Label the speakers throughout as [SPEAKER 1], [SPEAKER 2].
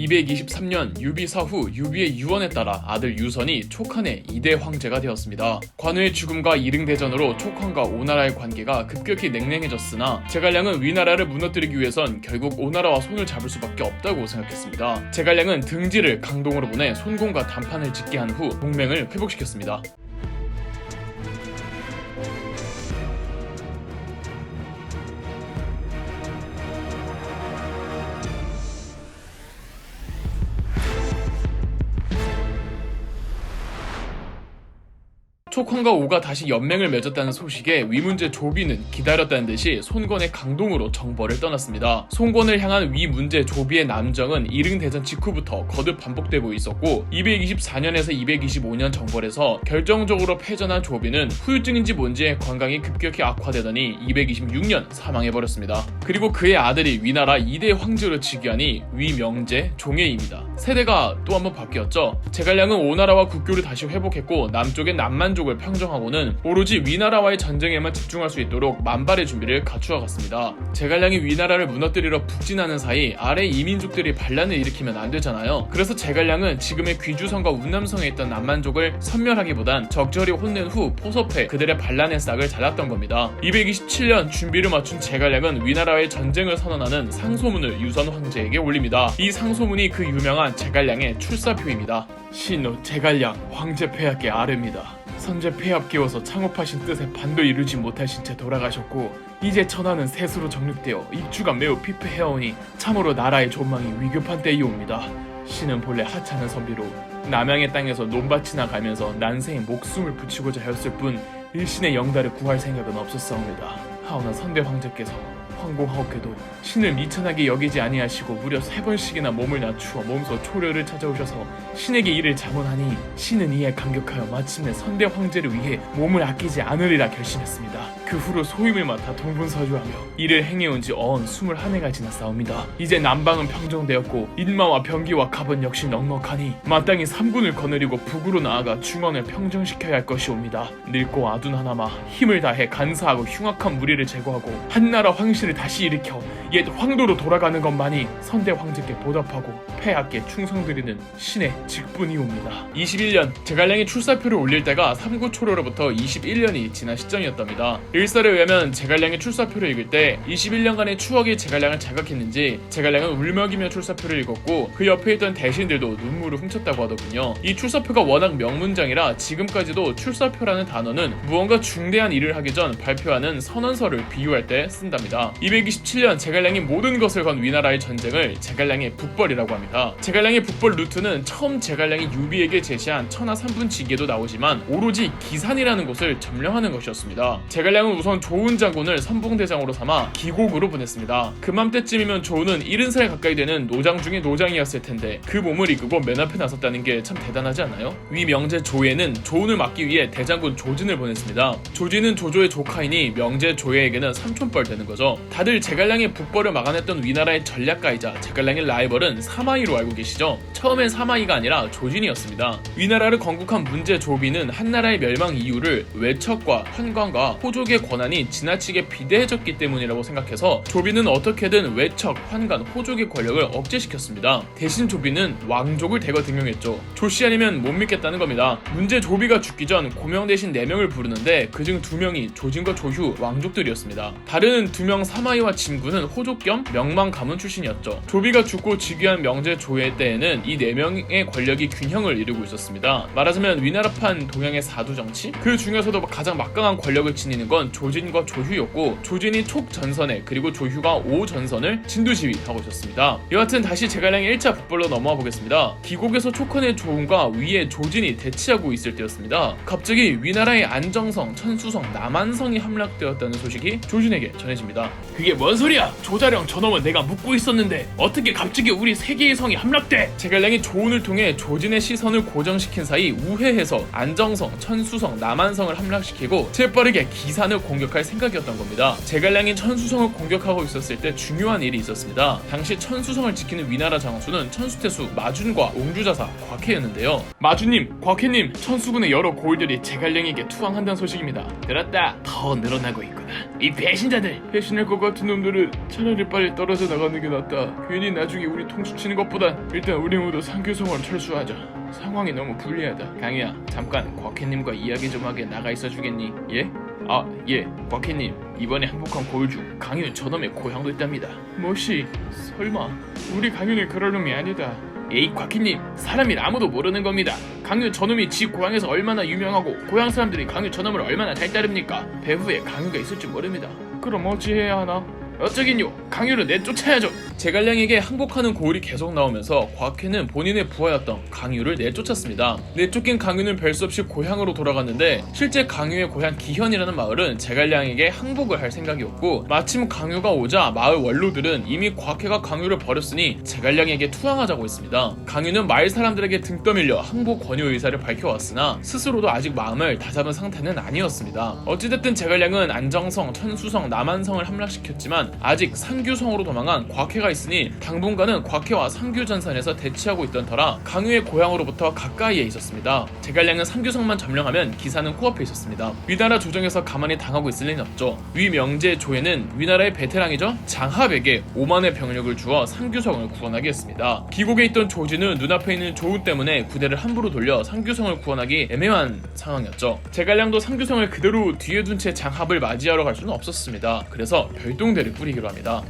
[SPEAKER 1] 223년 유비 사후 유비의 유언에 따라 아들 유선이 촉한의 2대 황제가 되었습니다. 관우의 죽음과 이릉대전으로 촉한과 오나라의 관계가 급격히 냉랭해졌으나 제갈량은 위나라를 무너뜨리기 위해선 결국 오나라와 손을 잡을 수밖에 없다고 생각했습니다. 제갈량은 등지를 강동으로 보내 손공과 단판을 짓게 한 후 동맹을 회복시켰습니다. 촉한과 오가 다시 연맹을 맺었다는 소식에 위문제 조비는 기다렸다는 듯이 손권의 강동으로 정벌을 떠났습니다. 손권을 향한 위문제 조비의 남정은 이릉대전 직후부터 거듭 반복되고 있었고 224년에서 225년 정벌에서 결정적으로 패전한 조비는 후유증인지 뭔지의 건강이 급격히 악화되더니 226년 사망해버렸습니다. 그리고 그의 아들이 위나라 2대 황제로 즉위하니 위명제 종예입니다. 세대가 또 한번 바뀌었죠. 제갈량은 오나라와 국교를 다시 회복했고 남쪽의 남만족을 평정하고는 오로지 위나라와의 전쟁에만 집중할 수 있도록 만발의 준비를 갖추어갔습니다. 제갈량이 위나라를 무너뜨리러 북진하는 사이 아래 이민족들이 반란을 일으키면 안 되잖아요. 그래서 제갈량은 지금의 귀주성과 운남성에 있던 남만족을 섬멸하기보단 적절히 혼낸 후 포섭해 그들의 반란의 싹을 잘랐던 겁니다. 227년 준비를 맞춘 제갈량은 위나라와의 전쟁을 선언하는 상소문을 유선 황제에게 올립니다. 이 상소문이 그 유명한 제갈량의 출사표입니다. 신노 제갈량 황제 폐하께 아뢰입니다. 선제 폐합 끼워서 창업하신 뜻에 반도 이루지 못하신 채 돌아가셨고 이제 천하는 셋으로 정립되어 입주가 매우 피폐해오니 참으로 나라의 존망이 위급한 때이옵니다. 신은 본래 하찮은 선비로 남양의 땅에서 논밭이나 가면서 난생에 목숨을 붙이고자 하였을 뿐 일신의 영달을 구할 생각은 없었사옵니다. 하오나 선대 황제께서 황공하옵게도 신을 미천하게 여기지 아니하시고 무려 3번씩이나 몸을 낮추어 몸소 초려를 찾아오셔서 신에게 이를 자문하니 신은 이에 감격하여 마침내 선대 황제를 위해 몸을 아끼지 않으리라 결심했습니다. 그 후로 소임을 맡아 동분서주하며 이를 행해온 지 어언 21해가 지났사옵니다. 이제 남방은 평정되었고 인마와 병기와 갑은 역시 넉넉하니 마땅히 삼군을 거느리고 북으로 나아가 중원을 평정시켜야 할 것이옵니다. 늙고 아둔하나마 힘을 다해 간사하고 흉악한 무리를 제거하고 한나라 황실을 다시 일으켜 옛 황도로 돌아가는 것만이 선대 황제께 보답하고 폐하께 충성드리는 신의 직분이옵니다. 21년 제갈량이 출사표를 올릴 때가 삼구초로로부터 21년이 지난 시점이었답니다. 일설에 의하면 제갈량이 출사표를 읽을 때 21년간의 추억이 제갈량을 자극했는지 제갈량은 울먹이며 출사표를 읽었고 그 옆에 있던 대신들도 눈물을 훔쳤다고 하더군요. 이 출사표가 워낙 명문장이라 지금까지도 출사표라는 단어는 무언가 중대한 일을 하기 전 발표하는 선언서를 비유할 때 쓴답니다. 227년 제갈량이 모든 것을 건 위나라의 전쟁을 제갈량의 북벌이라고 합니다. 제갈량의 북벌 루트는 처음 제갈량이 유비에게 제시한 천하 3분지기에도 나오지만 오로지 기산이라는 곳을 점령하는 것이었습니다. 제갈량은 우선 조은 장군을 선봉대장으로 삼아 기곡으로 보냈습니다. 그맘때쯤이면 조은은 70살 가까이 되는 노장 중의 노장이었을 텐데 그 몸을 이끌고 맨 앞에 나섰다는 게 참 대단하지 않나요? 위명제 조예는 조은을 막기 위해 대장군 조진을 보냈습니다. 조진은 조조의 조카이니 명제 조예에게는 삼촌뻘 되는 거죠. 다들 제갈량의 북벌을 막아냈던 위나라의 전략가이자 제갈량의 라이벌은 사마이로 알고 계시죠? 처음엔 사마이가 아니라 조진이었습니다. 위나라를 건국한 문제 조비는 한나라의 멸망 이유를 외척과 환관과 호족의 권한이 지나치게 비대해졌기 때문이라고 생각해서 조비는 어떻게든 외척, 환관, 호족의 권력을 억제시켰습니다. 대신 조비는 왕족을 대거 등용했죠. 조씨 아니면 못 믿겠다는 겁니다. 문제 조비가 죽기 전 고명 대신 4명을 부르는데 그중 2명이 조진과 조휴 왕족들이었습니다. 다른 2명 사마이와 진구는 호족 겸 명망 가문 출신이었죠. 조비가 죽고 즉위한 명제 조예 때에는 이 4명의 권력이 균형을 이루고 있었습니다. 말하자면 위나라판 동양의 사두 정치? 그 중에서도 가장 막강한 권력을 지니는 건 조진과 조휴였고 조진이 촉 전선에 그리고 조휴가 오 전선을 진두지휘하고 있었습니다. 여하튼 다시 제갈량의 1차 북벌로 넘어와 보겠습니다. 기곡에서 촉헌의 조은과 위에 조진이 대치하고 있을 때였습니다. 갑자기 위나라의 안정성, 천수성, 남한성이 함락되었다는 소식이 조진에게 전해집니다. 그게 뭔 소리야? 조자령 저놈은 내가 묻고 있었는데 어떻게 갑자기 우리 세 개의 성이 함락돼? 제갈량이 조은을 통해 조진의 시선을 고정시킨 사이 우회해서 안정성, 천수성, 남한성을 함락시키고 재빠르게 기산을 공격할 생각이었던 겁니다. 제갈량이 천수성을 공격하고 있었을 때 중요한 일이 있었습니다. 당시 천수성을 지키는 위나라 장수는 천수태수 마준과 옹주자사 곽해였는데요. 마준님, 곽해님, 천수군의 여러 고을들이 제갈량에게 투항한다는 소식입니다. 들었다. 더 늘어나고 있구나. 이 배신자들! 배신을 꼭 같은 놈들은 차라리 빨리 떨어져 나가는 게 낫다. 괜히 나중에 우리 통수치는 것보다 일단 우리 모두 상규성으로 철수하자. 상황이 너무 불리하다. 강희야, 잠깐 곽해님과 이야기 좀 하게 나가 있어 주겠니? 예? 예, 곽해님, 이번에 항복한 고일 중 강윤 저놈의 고향도 있답니다. 뭐시? 설마 우리 강윤이 그럴 놈이 아니다. 에이, 곽희님, 사람이 아무도 모르는 겁니다. 강윤 저놈이 지 고향에서 얼마나 유명하고 고향 사람들이 강윤 저놈을 얼마나 잘 따릅니까? 배후에 강윤가 있을 줄 모릅니다. 그럼 어찌해야 하나? 어쩌긴요, 강윤을 내쫓아야죠. 제갈량에게 항복하는 고울이 계속 나오면서 곽해는 본인의 부하였던 강유를 내쫓았습니다. 내쫓긴 강유는 별 수 없이 고향으로 돌아갔는데 실제 강유의 고향 기현이라는 마을은 제갈량에게 항복을 할 생각이었고, 마침 강유가 오자 마을 원로들은 이미 곽해가 강유를 버렸으니 제갈량에게 투항하자고 했습니다. 강유는 마을 사람들에게 등 떠밀려 항복 권유 의사를 밝혀왔으나 스스로도 아직 마음을 다잡은 상태는 아니었습니다. 어찌됐든 제갈량은 안정성, 천수성, 남한성을 함락시켰지만 아직 상규성으로 도망한 곽해가 있으니 당분간은 곽해와 상규전선에서 대치하고 있던 터라 강유의 고향으로부터 가까이에 있었습니다. 제갈량은 상규성만 점령하면 기사는 코앞에 있었습니다. 위나라 조정에서 가만히 당하고 있을 리는 없죠. 위명제 조에는 위나라의 베테랑이죠, 장합에게 5만의 병력을 주어 상규성을 구원하게 했습니다. 기곡에 있던 조지는 눈앞에 있는 조우 때문에 부대를 함부로 돌려 상규성을 구원하기 애매한 상황이었죠. 제갈량도 상규성을 그대로 뒤에 둔 채 장합을 맞이하러 갈 수는 없었습니다. 그래서 별동대를 꾸리기로 합니다.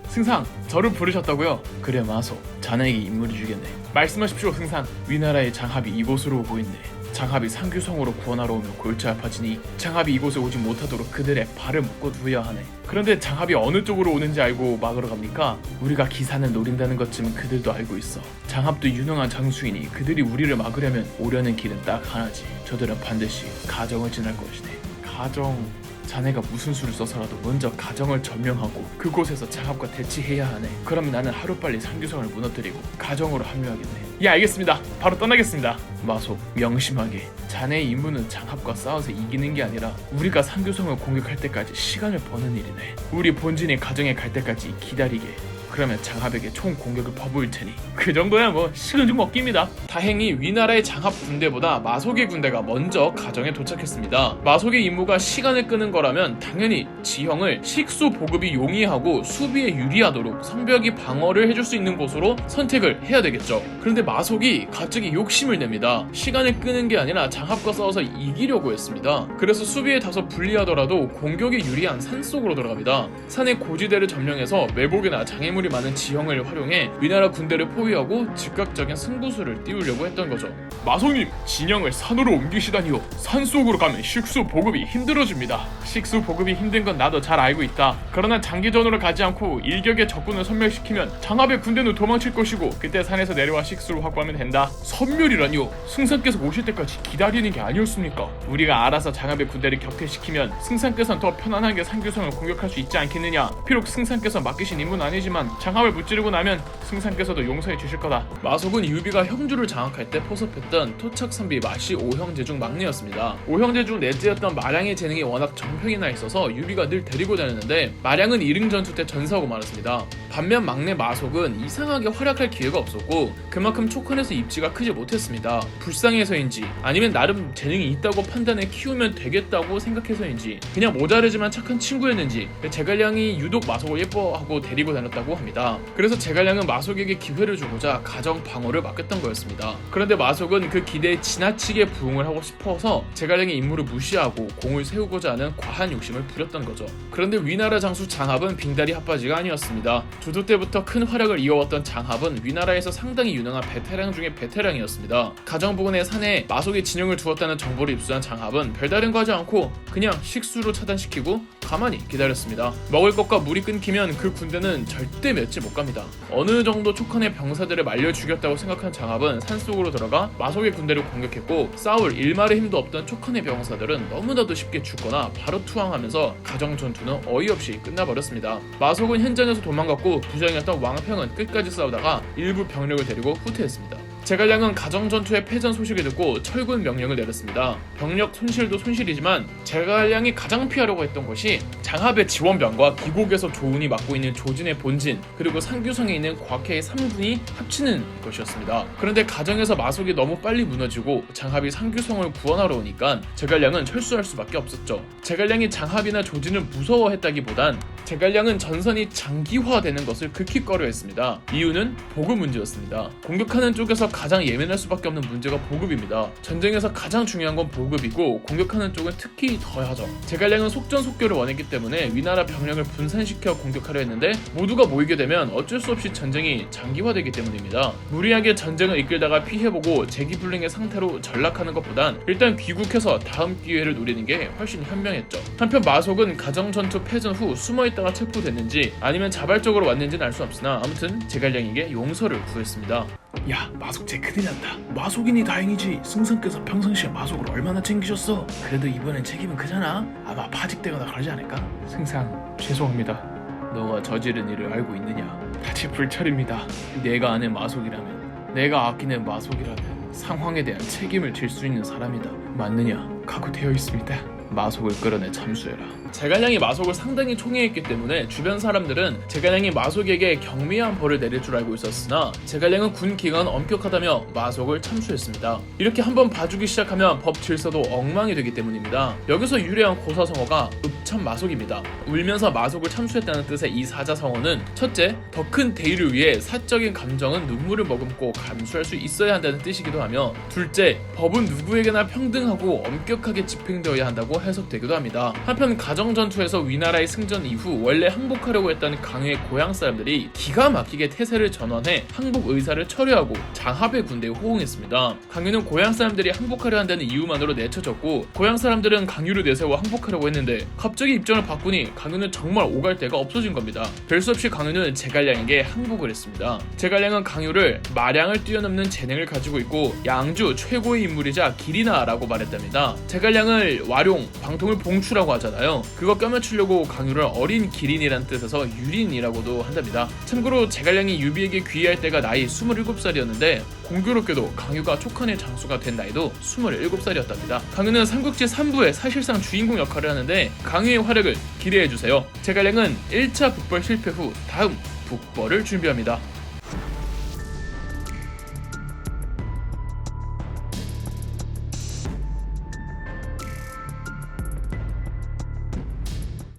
[SPEAKER 1] 승상, 저를 부르셨다고요? 그래 마소, 자네에게 임무를 주겠네. 말씀하십시오 승상. 위나라의 장합이 이곳으로 오고 있네. 장합이 상규성으로 구원하러 오면 골치 아파지니 장합이 이곳에 오지 못하도록 그들의 발을 묶어 두어야 하네. 그런데 장합이 어느 쪽으로 오는지 알고 막으러 갑니까? 우리가 기산을 노린다는 것쯤은 그들도 알고 있어. 장합도 유능한 장수이니 그들이 우리를 막으려면 오려는 길은 딱 하나지. 저들은 반드시 가정을 지날 것이네. 가정... 자네가 무슨 수를 써서라도 먼저 가정을 점령하고 그곳에서 장합과 대치해야 하네. 그럼 나는 하루빨리 상규성을 무너뜨리고 가정으로 합류하겠네. 예, 알겠습니다. 바로 떠나겠습니다. 마소, 명심하게. 자네의 임무는 장합과 싸워서 이기는 게 아니라 우리가 상규성을 공격할 때까지 시간을 버는 일이네. 우리 본진이 가정에 갈 때까지 기다리게. 그러면 장합에게 총 공격을 퍼부을 테니 그 정도야 뭐 식은 죽 먹기입니다. 다행히 위나라의 장합 군대보다 마속의 군대가 먼저 가정에 도착했습니다. 마속의 임무가 시간을 끄는 거라면 당연히 지형을 식수 보급이 용이하고 수비에 유리하도록 성벽이 방어를 해줄 수 있는 곳으로 선택을 해야 되겠죠. 그런데 마속이 갑자기 욕심을 냅니다. 시간을 끄는 게 아니라 장합과 싸워서 이기려고 했습니다. 그래서 수비에 다소 불리하더라도 공격에 유리한 산속으로 들어갑니다. 산의 고지대를 점령해서 매복이나 장애물이 많은 지형을 활용해 위나라 군대를 포위하고 즉각적인 승부수를 띄우려고 했던 거죠. 마소님, 진영을 산으로 옮기시다니요. 산속으로 가면 식수 보급이 힘들어집니다. 식수 보급이 힘든 건 나도 잘 알고 있다. 그러나 장기전으로 가지 않고 일격에 적군을 섬멸시키면 장합의 군대는 도망칠 것이고 그때 산에서 내려와 식수를 확보하면 된다. 섬멸이라니요? 승상께서 오실 때까지 기다리는 게 아니었습니까? 우리가 알아서 장합의 군대를 격퇴시키면 승상께서는 더 편안하게 상규성을 공격할 수 있지 않겠느냐. 비록 승상께서 맡기신 임무는 아니지만 장합을 무찌르고 나면 승상께서도 용서해 주실 거다. 마속은 유비가 형주를 장악할 때 포섭했던 토착선비 마시 5형제 중 막내였습니다. 5형제 중 넷째였던 마량의 재능이 워낙 정평이 나 있어서 유비가 늘 데리고 다녔는데 마량은 이릉전투 때 전사하고 말았습니다. 반면 막내 마속은 이상하게 활약할 기회가 없었고 그만큼 촉헌에서 입지가 크지 못했습니다. 불쌍해서인지 아니면 나름 재능이 있다고 판단해 키우면 되겠다고 생각해서인지 그냥 모자르지만 착한 친구였는지 제갈량이 유독 마속을 예뻐하고 데리고 다녔다고 합니다. 그래서 제갈량은 마속에게 기회를 주고자 가정 방어를 맡겼던 거였습니다. 그런데 마속은 그 기대에 지나치게 부응을 하고 싶어서 제갈량의 임무를 무시하고 공을 세우고자 하는 과한 욕심을 부렸던 거죠. 그런데 위나라 장수 장합은 빙다리 핫바지가 아니었습니다. 조조 때부터 큰 활약을 이어왔던 장합은 위나라에서 상당히 유능한 베테랑 중에 베테랑이었습니다. 가정 부근의 산에 마속의 진영을 두었다는 정보를 입수한 장합은 별다른 거 하지 않고 그냥 식수로 차단시키고 가만히 기다렸습니다. 먹을 것과 물이 끊기면 그 군대는 절대 맺지 못 갑니다. 어느 정도 촉헌의 병사들을 말려 죽였다고 생각한 장합은 산속으로 들어가 마속의 군대를 공격했고 싸울 일말의 힘도 없던 촉헌의 병사들은 너무나도 쉽게 죽거나 바로 투항하면서 가정 전투는 어이없이 끝나버렸습니다. 마속은 현장에서 도망갔고 부장이었던 왕평은 끝까지 싸우다가 일부 병력을 데리고 후퇴했습니다. 제갈량은 가정전투의 패전 소식을 듣고 철군 명령을 내렸습니다. 병력 손실도 손실이지만 제갈량이 가장 피하려고 했던 것이 장합의 지원병과 기곡에서 조운이 맡고 있는 조진의 본진 그리고 상규성에 있는 곽해의 3군이 합치는 것이었습니다. 그런데 가정에서 마속이 너무 빨리 무너지고 장합이 상규성을 구원하러 오니까 제갈량은 철수할 수밖에 없었죠. 제갈량이 장합이나 조진을 무서워했다기보단 제갈량은 전선이 장기화되는 것을 극히 꺼려했습니다. 이유는 보급 문제였습니다. 공격하는 쪽에서 가장 예민할 수밖에 없는 문제가 보급입니다. 전쟁에서 가장 중요한 건 보급이고 공격하는 쪽은 특히 더하죠. 제갈량은 속전속결을 원했기 때문에 위나라 병력을 분산시켜 공격하려 했는데 모두가 모이게 되면 어쩔 수 없이 전쟁이 장기화되기 때문입니다. 무리하게 전쟁을 이끌다가 피해보고 재기불능의 상태로 전락하는 것보단 일단 귀국해서 다음 기회를 노리는 게 훨씬 현명했죠. 한편 마속은 가정전투 패전 후 숨어있다가 체포됐는지 아니면 자발적으로 왔는지는 알 수 없으나 아무튼 제갈량에게 용서를 구했습니다.
[SPEAKER 2] 야, 마속 쟤 큰일 났다. 마속이니 다행이지. 승상께서 평상시에 마속을 얼마나 챙기셨어. 그래도 이번엔 책임은 크잖아. 아마 파직되거나 그러지 않을까?
[SPEAKER 1] 승상, 죄송합니다. 너가 저지른 일을 알고 있느냐? 다치 불철입니다. 내가 아는 마속이라면, 내가 아끼는 마속이라면 상황에 대한 책임을 질 수 있는 사람이다. 맞느냐? 각오되어 있습니다. 마속을 끌어내 참수해라. 제갈량이 마속을 상당히 총애했기 때문에 주변 사람들은 제갈량이 마속에게 경미한 벌을 내릴 줄 알고 있었으나 제갈량은 군 기강은 엄격하다며 마속을 참수했습니다. 이렇게 한번 봐주기 시작하면 법 질서도 엉망이 되기 때문입니다. 여기서 유래한 고사성어가 읍참마속입니다. 울면서 마속을 참수했다는 뜻의 이 사자성어는 첫째, 더 큰 대의를 위해 사적인 감정은 눈물을 머금고 감수할 수 있어야 한다는 뜻이기도 하며 둘째, 법은 누구에게나 평등하고 엄격하게 집행되어야 한다고 해석되기도 합니다. 한편 가정전투에서 위나라의 승전 이후 원래 항복하려고 했던 강유의 고향 사람들이 기가 막히게 태세를 전환해 항복 의사를 철회하고 장합의 군대에 호응했습니다. 강유는 고향 사람들이 항복하려 한다는 이유만으로 내쳐졌고 고향 사람들은 강유를 내세워 항복하려고 했는데 갑자기 입장을 바꾸니 강유는 정말 오갈 데가 없어진 겁니다. 별 수 없이 강유는 제갈량에게 항복을 했습니다. 제갈량은 강유를 마량을 뛰어넘는 재능을 가지고 있고 양주 최고의 인물이자 길이나라고 말했답니다. 제갈량을 와룡, 방통을 봉추라고 하잖아요. 그거 껴맞추려고 강유를 어린 기린이란 뜻에서 유린이라고도 한답니다. 참고로 제갈량이 유비에게 귀의할 때가 나이 27살이었는데 공교롭게도 강유가 촉한의 장수가 된 나이도 27살이었답니다. 강유는 삼국지 3부의 사실상 주인공 역할을 하는데 강유의 활약을 기대해주세요. 제갈량은 1차 북벌 실패 후 다음 북벌을 준비합니다.